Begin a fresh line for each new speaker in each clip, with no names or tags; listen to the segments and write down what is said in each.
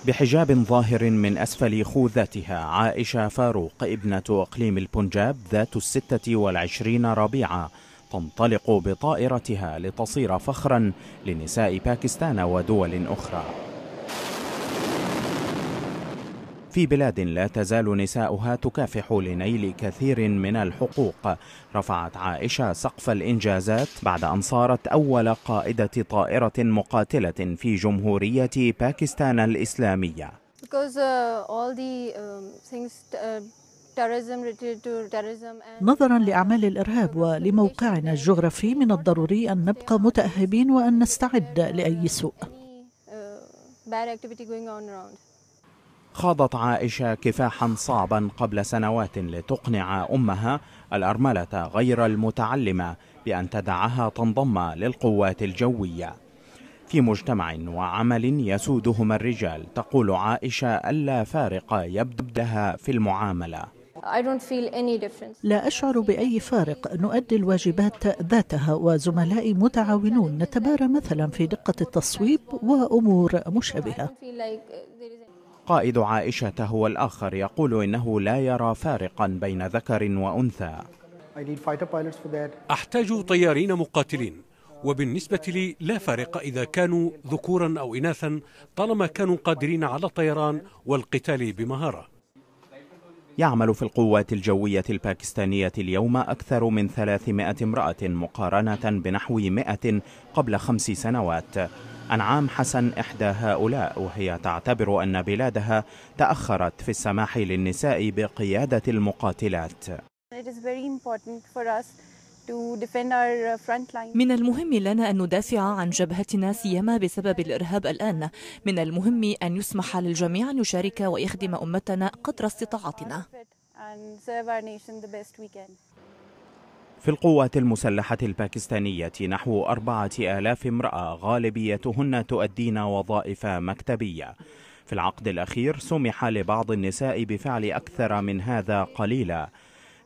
بحجاب ظاهر من أسفل خوذتها، عائشة فاروق ابنة إقليم البنجاب ذات 26 ربيعة تنطلق بطائرتها لتصير فخرا لنساء باكستان ودول أخرى. في بلاد لا تزال نساؤها تكافح لنيل كثير من الحقوق، رفعت عائشة سقف الإنجازات بعد أن صارت أول قائدة طائرة مقاتلة في جمهورية باكستان الإسلامية.
نظرا لأعمال الإرهاب ولموقعنا الجغرافي، من الضروري أن نبقى متأهبين وأن نستعد لأي سوء.
خاضت عائشة كفاحا صعبا قبل سنوات لتقنع أمها الأرملة غير المتعلمة بأن تدعها تنضم للقوات الجوية. في مجتمع وعمل يسودهما الرجال، تقول عائشة ألا فارق يبدو لها في المعاملة.
لا أشعر بأي فارق، نؤدي الواجبات ذاتها وزملائي متعاونون، نتبارى مثلا في دقة التصويب وأمور مشابهة.
قائد عائشة هو الآخر يقول إنه لا يرى فارقا بين ذكر وأنثى.
أحتاج طيارين مقاتلين، وبالنسبة لي لا فارق إذا كانوا ذكورا أو إناثا طالما كانوا قادرين على الطيران والقتال بمهارة.
يعمل في القوات الجوية الباكستانية اليوم أكثر من 300 امرأة مقارنة بنحو 100 قبل 5 سنوات. أنعام حسن إحدى هؤلاء، وهي تعتبر أن بلادها تأخرت في السماح للنساء بقيادة المقاتلات.
من المهم لنا أن ندافع عن جبهتنا سيما بسبب الإرهاب الآن. من المهم أن يسمح للجميع أن يشارك ويخدم أمتنا قدر استطاعتنا.
في القوات المسلحة الباكستانية نحو 4000 امرأة، غالبيتهن تؤدين وظائف مكتبية. في العقد الأخير سمح لبعض النساء بفعل أكثر من هذا قليلا،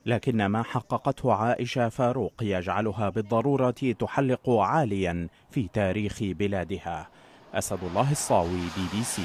لكن ما حققته عائشة فاروق يجعلها بالضرورة تحلق عاليا في تاريخ بلادها. أسد الله الصاوي، BBC.